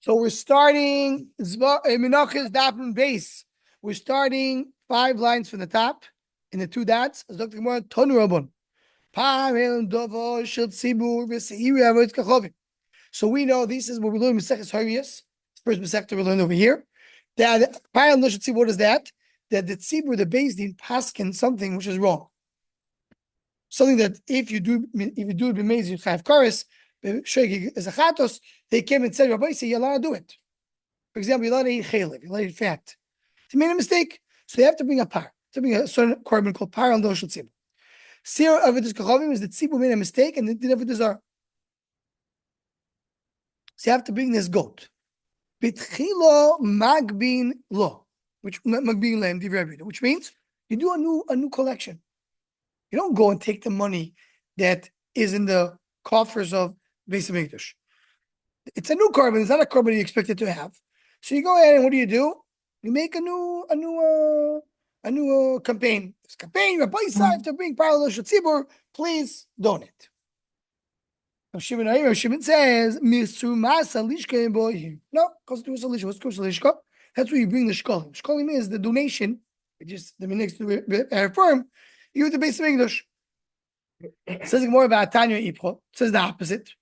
So we're starting Menachos Dafn base. We're starting 5 lines from the top in the 2 dots. So we know this is what we learn in Mesechus Hariyas. First Mesechta we learned over here. That what is that? That the tzibur, the beis din, paskin something which is wrong. Something that if you do it b'meiz you have kares, as a chatos, they came and said, Rabbi, say you're allowed to do it. For example, you're allowed to eat chaylev, you're allowed to eat fat. They made a mistake, so they have to bring a par. To bring a certain korban called par on doshel tzibur. Sir of this kachavim is that tzibur made a mistake and they did have a desire. So you have to bring this goat. Bitchilo magbin lo, which magbin lam divrei, which means you do a new collection. You don't go and take the money that is in the coffers of Beis Hamikdash. It's a new korban. It's not a korban you expected to have. So you go ahead and what do? You make a new campaign. This campaign, Rabbi Yisrael to bring parallel tzibur, please donate. Shimon says, no, because to a lishka. What's called a lishka? That's where you bring the shkolim. Shkolim is the donation, which is the next to firm. You have the Beis Hamikdash. It says more about Tanya Ipcho. It says the opposite.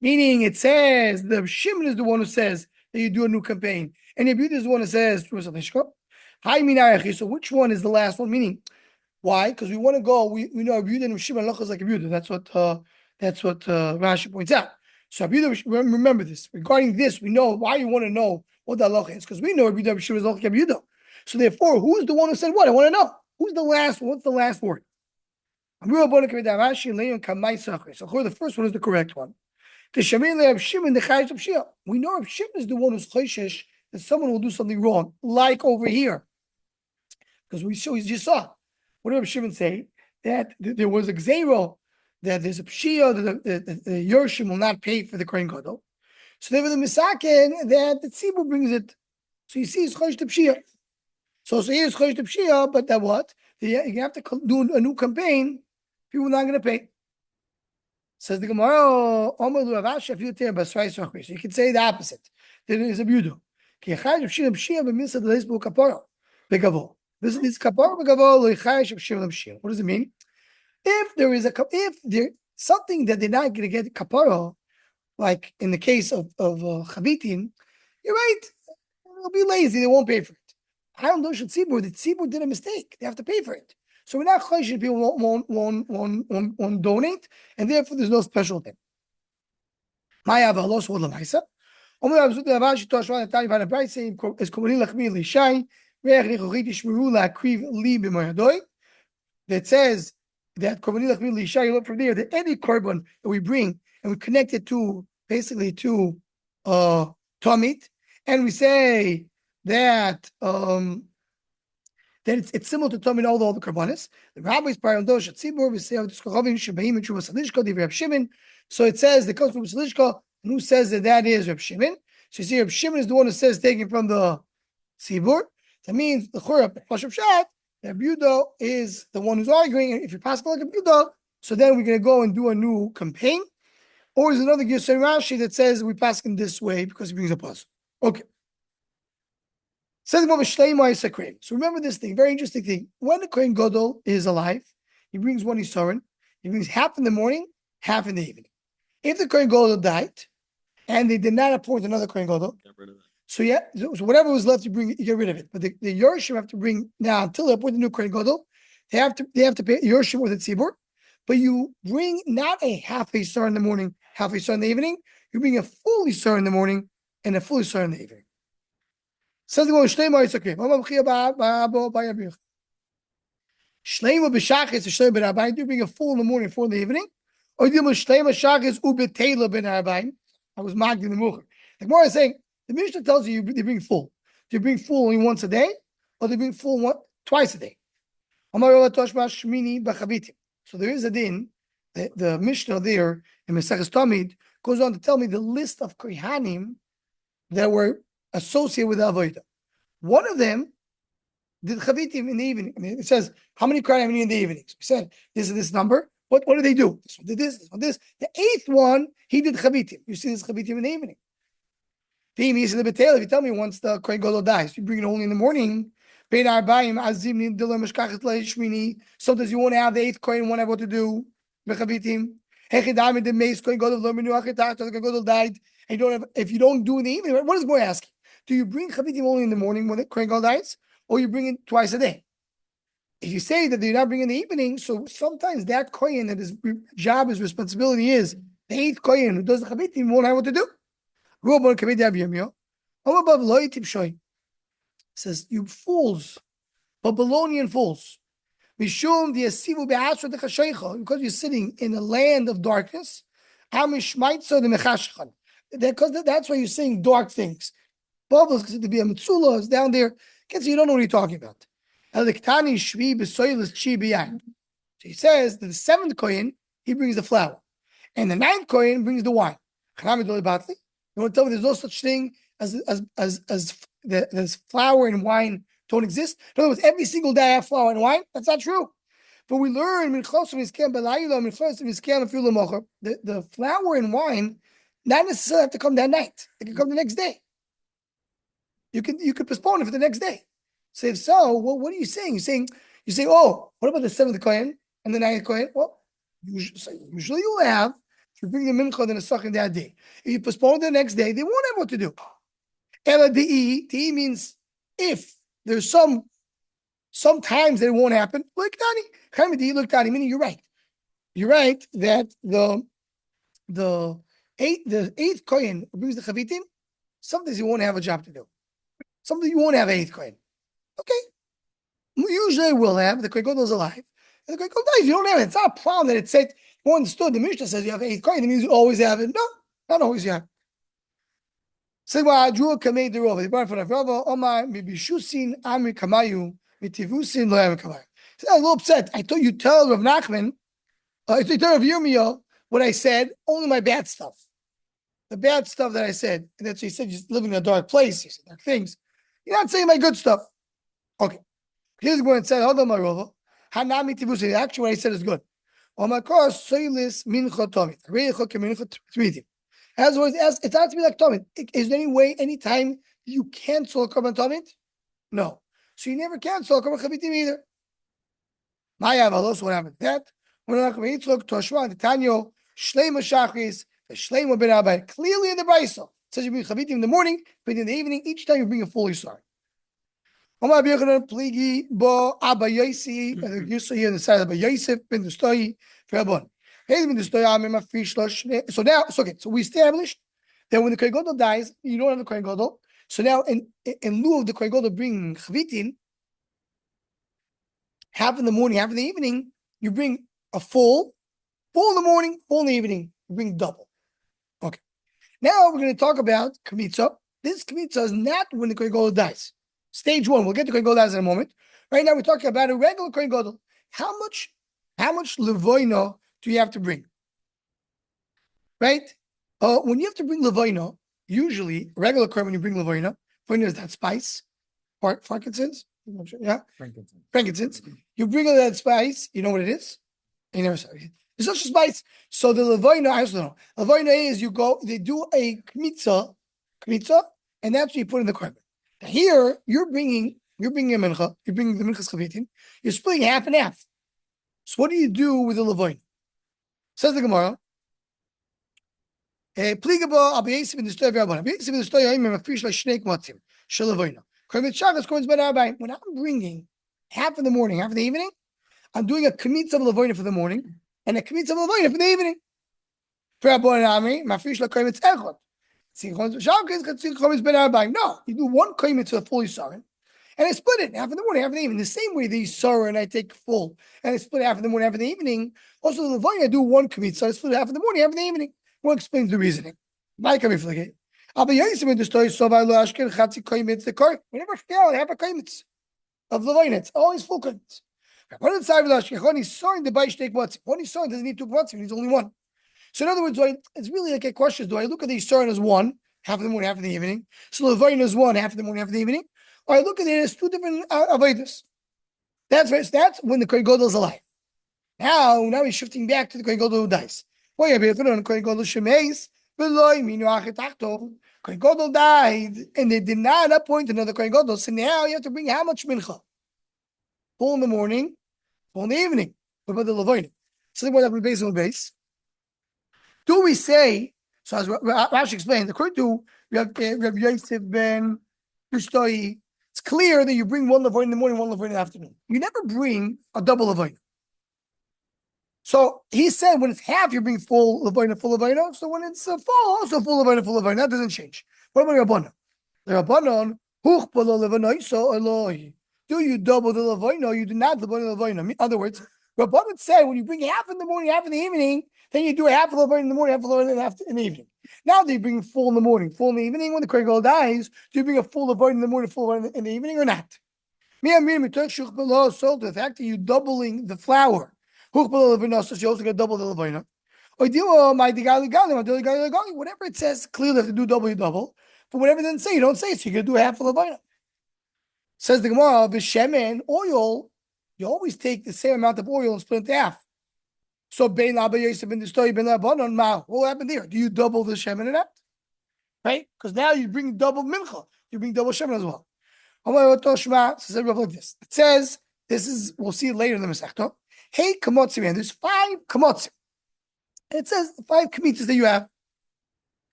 Meaning it says the Shimon is the one who says that you do a new campaign. And Yehuda is the one who says, so which one is the last one? Meaning, why? Because we want to go, we know Yehuda and Shimon Lachos like Yehuda. That's what Rashi points out. So Yehuda, remember this. Regarding this, we know why you want to know what the halacha is. Because we know Yehuda and Shimon is like Yehuda. So therefore, who's the one who said what? I want to know. Who's the last? What's the last word? So the first one is the correct one. We know Reb Shimon is the one who's chayshish that someone will do something wrong, like over here. Because we just saw. What did Reb Shimon say? That there was a gzeiro, that there's a pshia, that the Yershim will not pay for the Kohen Gadol. So there was a misaken that the tzibur brings it. So you see, it's chayish to pshia. So here's chayish to pshia, but that what? You have to do a new campaign. People are not going to pay. Says the Gemara, so you can say the opposite. There is a budo. This is kapara. What does it mean? If there something that they're not going to get kapara, like in the case of chavitin, you're right. They'll be lazy. They won't pay for it. I don't know. The tzibur did a mistake. They have to pay for it. So we're not chayshish. People won't donate, and therefore there's no special thing. Maya v'halos what l'maisa. Omer Abzut Avashi Toshvan Atari Van Abraisi is Komani Lachmi Lishai Reach Nichochit Yishmeru LaKriv Li B'Moyadoi. That says that Komani Lachmi Lishai. You look from there that any korban that we bring and we connect it to basically to Tomit, and we say that that it's similar to Tomit all the korbanos. The rabbis prior to Tzibur we say this Kochavim Shebeim and Shuvas Salishka Divrei Reb Shimon. So it says the comes from Salishka. And who says that is Reb Shimon? So you see, Reb Shimon is the one who says taking from the tzibur. That means the Chorab Pashup Shat. Reb Yehuda is the one who's arguing. And if you pass like Reb Yehuda, so then we're going to go and do a new campaign. Or is another Yisrael Rashi that says we pass him this way because he brings a puzzle. Okay. Says so remember this thing, very interesting thing. When the Kohen Gadol is alive, he brings one Yisroel. He brings half in the morning, half in the evening. If the Kohen Gadol died, and they did not appoint another Kohen Gadol, so whatever was left, you get rid of it. But the Yershim have to bring now until they appoint the new Kohen Gadol, they have to pay Yershim with the tzibur. But you bring not a half a star in the morning, half a star in the evening. You bring a full star in the morning and a full star in the evening. Says the one Shleima Yisakim. Shleima b'shachis Shleima ben Abayim. You bring a full in the morning, full in the evening. Or you do Shleima shachis ubetela ben Abayim. I was marked in the Mucher. The Gemara is saying, the Mishnah tells you they bring full. Do you bring full only once a day, or do you bring full twice a day? So there is a din, the Mishnah there in Mesechus Tamid goes on to tell me the list of Kohanim that were associated with the Avodah. One of them did Chavitim in the evening. I mean, it says, how many Kohanim in the evenings? We said, this is this number. What did they do? This one did this one this. The 8th one, he did Chavitim. You see this Chavitim in the evening. If you tell me once the Kohen Gadol dies, you bring it only in the morning. Sometimes you want to have the eighth Kohen, won't have what to do. Died, and you don't have. If you don't do in the evening, what is Boy asking? Do you bring chavitim only in the morning when the Kohen Gadol dies, or you bring it twice a day? If you say that you're not bringing in the evening, so sometimes that Kohen that his job, his responsibility is the eighth Kohen who does the chavitim won't have what to do. Says, you fools, Babylonian fools. Because you're sitting in a land of darkness. Because that's why you're saying dark things. Bubbles to be a mitzula is down there. Kids, you don't know what you're talking about. So he says that the seventh Kohen, he brings the flour. And the ninth Kohen brings the wine. You want to tell me there's no such thing as there's flour and wine don't exist? In other words, every single day I have flour and wine? That's not true. But we learn the flour and wine not necessarily have to come that night. They can come the next day. You could postpone it for the next day. So if so, well, what are you saying? You say, oh, what about the seventh Kohen and the ninth Kohen? Well, usually you'll have, if you bring the mincha then a sucking that day. If you postpone it the next day, they won't have what to do. Ela Di means if there's sometimes that it won't happen. Look, Dani. Look, Dani, meaning you're right. You're right that the eighth Kohen who brings the chavitim, sometimes you won't have a job to do. Something you won't have an eighth Kohen. Okay. Usually we'll have the Kohen Gadol is alive. And the Kohen Gadol dies. You don't have it. It's not a problem that it said, you understood the Mishnah says you have eighth Kohen. It means you always have it. No, not always you have. Say what Drew made the Rova. They brought it for the Rova. Omar Mibishusin Amri Kamayu Mitivusin Lo Amri Kamayu. So I'm a little upset. I thought you tell Rav Nachman, I thought Rav Yirmiyah what I said, only my bad stuff. The bad stuff that I said. And that's what he said, you're living in a dark place. He said dark things. You're not saying my good stuff. Okay. Here's what it said. Hold on, my Rova. Hanami Tivusin. Actually, what I said is good. Omar Kos Soilis Mincha Tomit. Reichok Mincha Tmidim. As always, it has to be like Tomit. Is there any way, any time you cancel a Korban Tomit? No. So you never cancel a Korban Chavitim either. Maya Valos, what happened to that? When Yitzchok Toshua, the Tanyo, Shleima Shachris, the Shleima Ben Abai, clearly in the Brisa. It says you bring Chavitim in the morning, but in the evening, each time you bring a fully sorry. Omar B'Yochanan Pligi Bo Abba Yosi, you see here on the side of Abba Yosef Ben Dustoi Rabban. So now, so we established that when the Kohen Gadol dies, you don't have the Kohen Gadol. So now, in lieu of the Kohen Gadol bringing chavitin, half in the morning, half in the evening, you bring a full in the morning, full in the evening. You bring double. Okay. Now we're going to talk about kmitza. This kmitza is not when the Kohen Gadol dies. Stage one. We'll get to Kohen Gadol dies in a moment. Right now, we're talking about a regular Kohen Gadol. How much levoino do you have to bring? Right? When you have to bring levoino, usually regular Kohen when you bring levoino is that spice, or frankincense. Yeah, frankincense. You bring all that spice. You know what it is? You never saw it. It's such a spice. So the levoino, I also know. Levoino is they do a kmitza, and that's what you put in the korban. Now here you're bringing a mincha. You're bringing the minchas chavitin. You're splitting half and half. So what do you do with the levoino? Says the Gemara. When I'm bringing half in the morning, half in the evening, I'm doing a kmitza of levoina for the morning and a kmitza of levoina for the evening. No, you do one kmitza fully sorry, and I split it half in the morning, half in the evening. The same way they sorrow and I take full, and I split half in the morning, half in the evening. Also, the levoina I do one kmitza, I split half in the morning, half in the evening. What explains the reasoning? We never fail half a kaimitz of the line. It's always full kaimitz. When it's when he's sawing the baishtek matzim, when he's sawing doesn't need two matzim, he needs only one. So in other words, it's really like a question: do I look at the sawing as one, half in the morning, half in the evening? So the is one, half in the morning, half in the evening, or I look at it as two different avodas. That's when the Kohen Gadol is alive. Now he's shifting back to the Kohen Gadol who dies. Kohen Gadol died, and they did not appoint another Kohen Gadol. So now you have to bring how much mincha? Full in the morning, full in the evening. What about the Levonim? So what happened based on the base? Do we say, so as Rashi explained, according to Rabbi Yosef ben Bishtai, it's clear that you bring one Levonim in the morning, one Levonim in the afternoon. You never bring a double Levonim. So he said when it's half, you bring full Levonim, full Levonim. So when it's full, also full Levonim, full Levonim. That doesn't change. What about Rabbanon? The Rabbanon, huchpalo Levonim, so Eloi. Do you double the Levonim? You do not double the Levonim. In other words, Rabbanon said when you bring half in the morning, half in the evening, then you do a half of Levonim in the morning, half of Levonim in the evening. Now do you bring full in the morning, full in the evening? When the Kohen Gadol dies, do you bring a full Levonim in the morning, full Levonim in the evening, or not? So the fact that you're doubling the flour, so you also get double the Levonim. Whatever it says, clearly if you do double, you double. But whatever it doesn't say, you don't say it. So you're going to do a half of Levonim. Says the Gemara, b'shemen, oil, you always take the same amount of oil and split it in half. So what happened there? Do you double the shemen or not? Right? Because now you bring double mincha. You bring double shemen as well. Like this. It says, this is, we'll see it later in the Masechta. Hey, kamotzi, man, there's 5 kamotzi. It says 5 kamitzas that you have.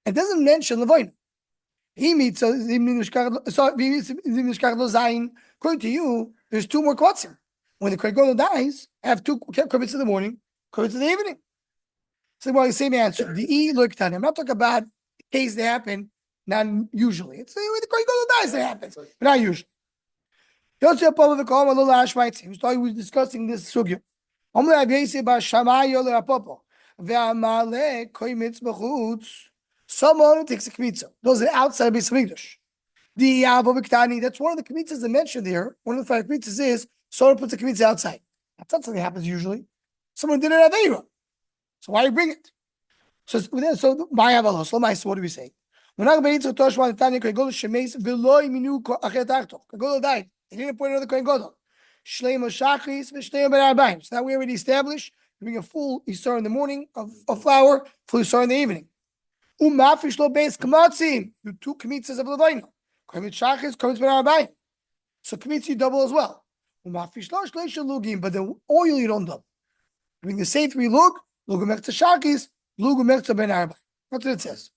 It doesn't mention Levonim. According to you, there's 2 more kamatzim. When the Kohen Gadol dies, I have 2 kamitzas in the morning, kamitzas in the evening. So, well, the same answer. I'm not talking about case that happen, not usually. It's when the Kohen Gadol dies that happens, but not usually. He was discussing this sugya. Someone takes a kmitza. Those are outside Beis Hamikdash. That's one of the kmitzas that mentioned there. One of the 5 kmitzas is someone puts a kmitza outside. That's not something that happens usually. Someone did it at Aveira. So why you bring it? So my avalos, what do we say? Died. He didn't put another Kohen Gadol. So now we already established you bring a full Isar in the morning of flour, full Isar in the evening. You 2 kmitzas of Levonim. So kmitza you double as well. But the oil you don't double. You bring the same 3 lug mechta shakis, lug mechta ben arba'im. That's what it says.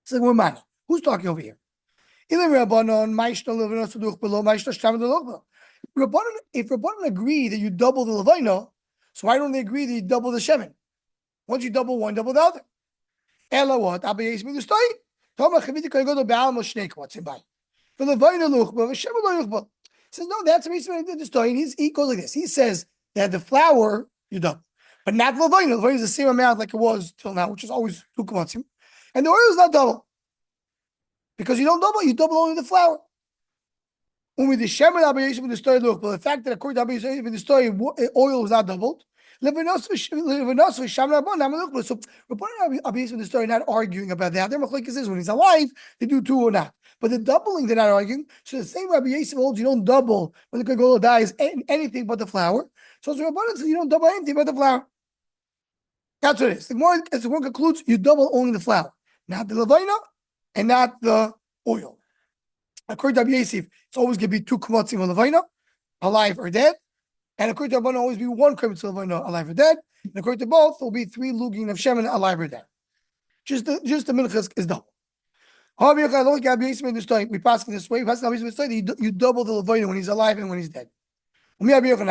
It's like who's talking over here? If Rabbanon agree that you double the Levonim, so why don't they agree that you double the Shemen? Once you double one, double the other. Ella what? Says no, that's the reason the story. He goes like this. He says that the flour you double, but not Levonim. Levonim is the same amount like it was till now, which is always 2 kamatzim, and the oil is not double. Because you don't double, you double only the flour. But the fact that according to Abba Yosef in the story, oil was not doubled. So Abba Yosef in the story not arguing about that. Their machlokes is when he's alive, they do 2 or not. But the doubling, they're not arguing. So the same Rabbi Yosef holds you don't double when the Kohen Gadol dies anything but the flour. So the Rabbanan says you don't double anything but the flour. That's what it is. The more as the one concludes, you double only the flour, not the Levonim and not the oil. According to Rabbi Yosef, it's always going to be 2 kamatzim on Levonim, alive or dead. And according to Rabbanan, always be 1 kamatzim of Levonim, alive or dead. And according to both, there will be 3 lugin of shemen, alive or dead. Just the Menachos is double. We pass in this way. We pass in this way. You double the Levonim when he's alive and when he's dead. We're going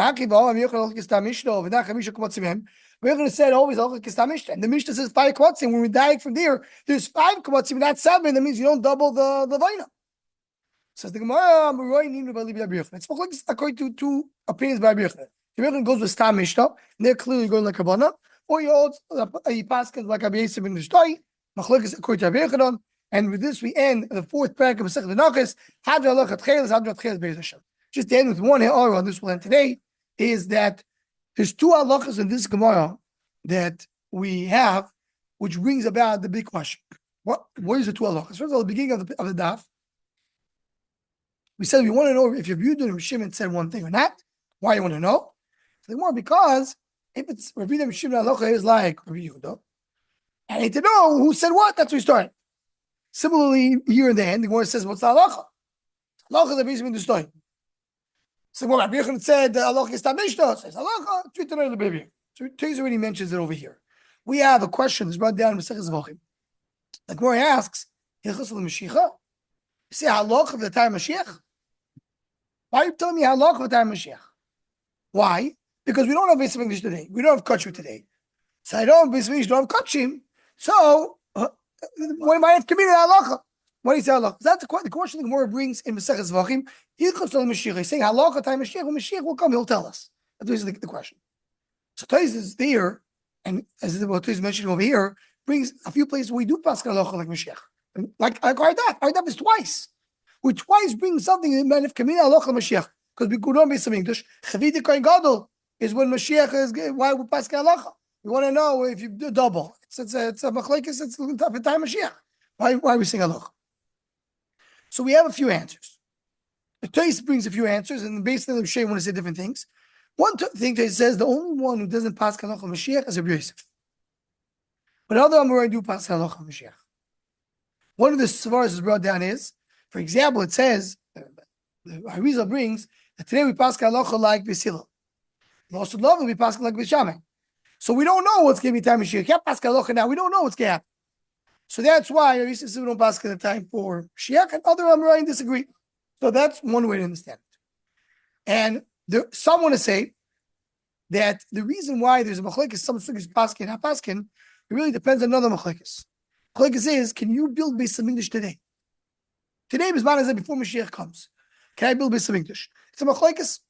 to say always and the Mishnah says 5 kamatzim. When we die from there, there's 5 kamatzim, not 7. That means you don't double the Levonim. Says the Gemara, it's according to 2 opinions by Rabbi Yochanan. The Rabbi Yochanan goes with Stam Mishnah, and they're clearly going like Rabbanan, or he passes like Rabbi Yosef in the story. Machlokes according to Rabbi Yochanan, and with this we end the 4th parak of Masechet Menachos. Just to end with one ha'ara on this will end today is that there's 2 halachas in this Gemara that we have, which brings about the big question. What is the 2 halachas? First of all, the beginning of the daf, we said we want to know if your Yehuda and Shimon said one thing or not. Why you want to know? So more because if it's Rabbi Shimon halacha is like Rabbi Yehuda, I need to know who said what. That's where we start. Similarly, here in the end, the Gemara says, what's the halacha? Halacha is basically the story. So when Rabbi Yechezkel said halacha is mishnah, says halacha, treat the baby. So Teiz already mentions it over here. We have a question that's brought down in Masechus Zvachim. The Gemara asks, Yechezkel Mashiach, you say halacha of the time Mashiach? Why are you telling me halacha of the time Mashiach? Why? Because we don't have basic English today. We don't have kachim today. So I don't have basic English, don't have kachim. So what am I have committed halacha? What do you say halacha? That's the question the Gemara brings in Masechus Zvachim. Yechezkel Mashiach. He's saying halacha time Mashiach. When Mashiach will come, he'll tell us. That's the question. So Teiz is there, and as what Teiz is mentioning over here, brings a few places where we do pass halacha like Mashiach. Like Ardaf. Ardaf is twice. We twice bring something in man of committed halacha Mashiach. Because we could not be some English. Chavita Kohen Gadol is when Mashiach is, why we pass halacha. We want to know if you do double. It's a machlekes, it's a time Mashiach. Why are we saying halacha? So we have a few answers. The Teiz brings a few answers, and basically the Shei want to say different things. One thing Teiz says, the only one who doesn't pass halacha Mashiach is Rabbi Yosef. But other Amorai do pass halacha Mashiach. One of the svaras is brought down is, for example, it says, the Harizal brings, that today we pass halacha like B'Sila. Also, love we pass like B'Shamay. So we don't know what's going to be time Mashiach. You can't pass halacha now. We don't know what's going to happen. So that's why we don't pass the time for Mashiach, and other Amorai disagree. So that's one way to understand it. And some want to say that the reason why there's a machlekes, some is paskin, not paskin, it really depends on another machlekes. Machlekes is, can you build Beis Hamikdash today? Today, before Mashiach comes, can I build Beis Hamikdash? It's a machlekes.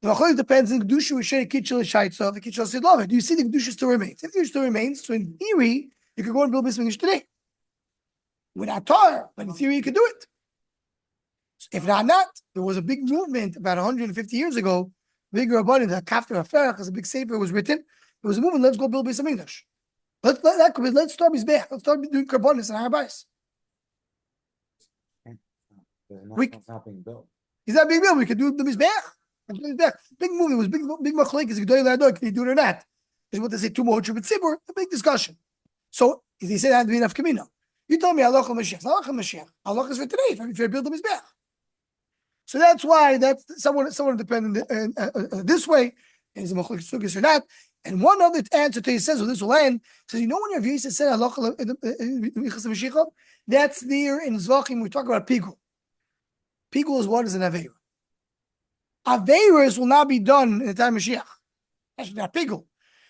The machlekes depends on kedusha. We share kitchel shaitza, the kitchel sidlava. Do you see the kedusha still remains? If the kedusha still remains, so in theory, you could go and build Beis Hamikdash today without Torah, but in theory, you could do it. If not, there was a big movement about 150 years ago, big Rabbanim, the Kafter Aferach, because a big sefer was written. There was a movement, let's go build Beis Hamikdash. Let's start Mizbeach. Let's start doing Karbonis and Harabais. It's not being built. Is that big deal? We could do the Mizbeach. Big movement was big machlekes. Can you do it or not? Is what they say, two more Tzibur, a big discussion. So, if they say that, be enough Kamino. You told me halacha Mashiach. Halacha Mashiach. Halacha is for today. If you build the Mizbeach. So that's why someone dependent this way is a machlekes sugis or not. And one other answer to he says, well, this will end. Says, you know when Rav Yosef said halacha that's there in Zvachim. We talk about pigul. Pigul is what is an aveira. Aveiras will not be done in the time of Mashiach. That's not pigul.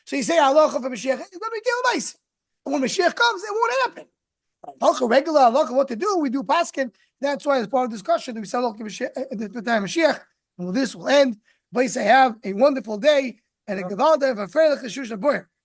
So you say halacha for Mashiach, it's not a big deal, nice. And when Mashiach comes, it won't happen. Halacha regular halacha, what to do? We do paskin. That's why, as part of the discussion, we say halacha at the time of Mashiach. Well, this will end. Please, I have a wonderful day and a gavalda of a fair cheshush